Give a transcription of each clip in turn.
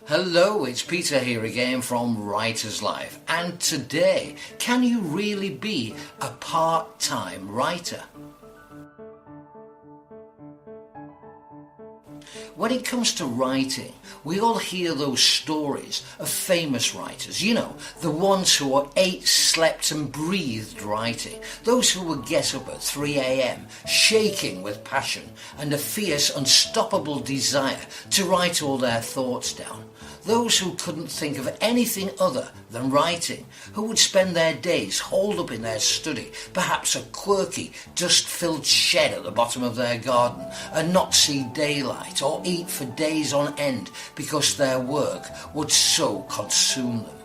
Hello, it's Peter here again from Writer's Life, and today, can you really be a part-time writer? When it comes to writing, we all hear those stories of famous writers, the ones who ate, slept and breathed writing, those who would get up at 3 a.m, shaking with passion and a fierce, unstoppable desire to write all their thoughts down. Those who couldn't think of anything other than writing, who would spend their days holed up in their study, perhaps a quirky, dust-filled shed at the bottom of their garden, and not see daylight or eat for days on end because their work would so consume them.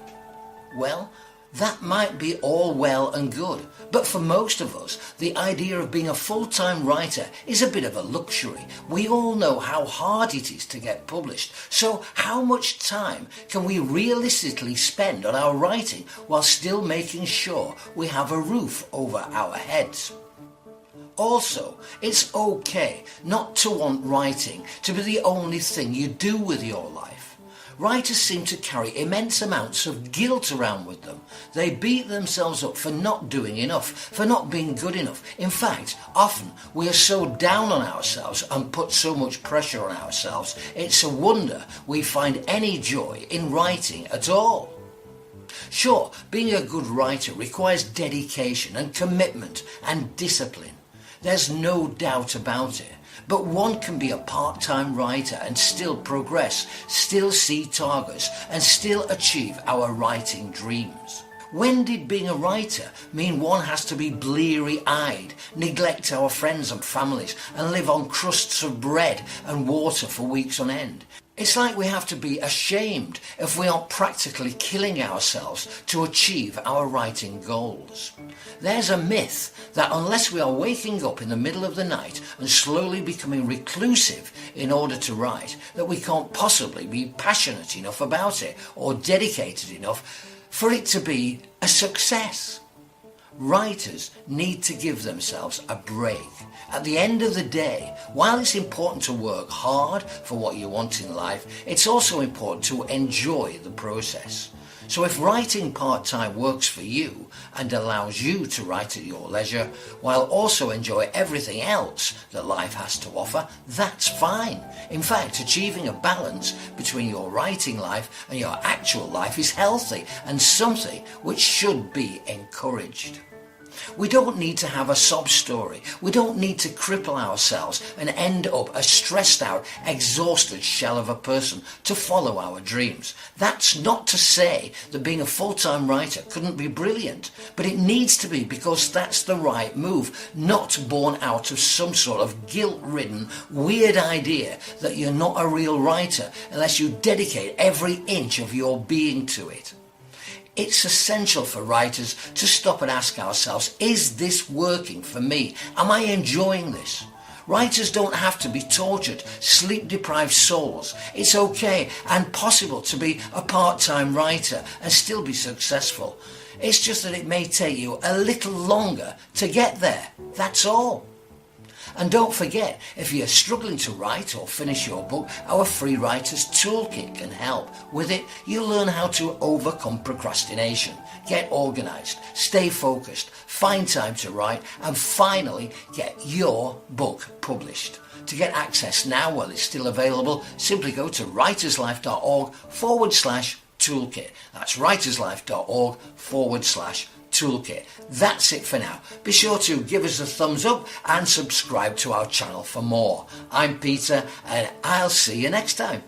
Well, that might be all well and good, but for most of us, the idea of being a full-time writer is a bit of a luxury. We all know how hard it is to get published, so how much time can we realistically spend on our writing while still making sure we have a roof over our heads? Also, it's okay not to want writing to be the only thing you do with your life. Writers seem to carry immense amounts of guilt around with them. They beat themselves up for not doing enough, for not being good enough. In fact, often we are so down on ourselves and put so much pressure on ourselves, it's a wonder we find any joy in writing at all. Sure, being a good writer requires dedication and commitment and discipline. There's no doubt about it. But one can be a part-time writer and still progress, still see targets, and still achieve our writing dreams. When did being a writer mean one has to be bleary-eyed, neglect our friends and families, and live on crusts of bread and water for weeks on end? It's like we have to be ashamed if we aren't practically killing ourselves to achieve our writing goals. There's a myth that unless we are waking up in the middle of the night and slowly becoming reclusive in order to write, that we can't possibly be passionate enough about it or dedicated enough for it to be a success. Writers need to give themselves a break. At the end of the day, while it's important to work hard for what you want in life, it's also important to enjoy the process. So if writing part-time works for you and allows you to write at your leisure while also enjoy everything else that life has to offer, that's fine. In fact, achieving a balance between your writing life and your actual life is healthy and something which should be encouraged. We don't need to have a sob story. We don't need to cripple ourselves and end up a stressed out, exhausted shell of a person to follow our dreams. That's not to say that being a full-time writer couldn't be brilliant, but it needs to be because that's the right move, not born out of some sort of guilt-ridden, weird idea that you're not a real writer unless you dedicate every inch of your being to it. It's essential for writers to stop and ask ourselves, is this working for me? Am I enjoying this? Writers don't have to be tortured, sleep-deprived souls. It's okay and possible to be a part-time writer and still be successful. It's just that it may take you a little longer to get there. That's all. And don't forget, if you're struggling to write or finish your book, our Free Writers Toolkit can help. With it, you'll learn how to overcome procrastination, get organised, stay focused, find time to write, and finally get your book published. To get access now while it's still available, simply go to writerslife.org/toolkit. That's writerslife.org/toolkit. That's it for now. Be sure to give us a thumbs up and subscribe to our channel for more. I'm Peter and I'll see you next time.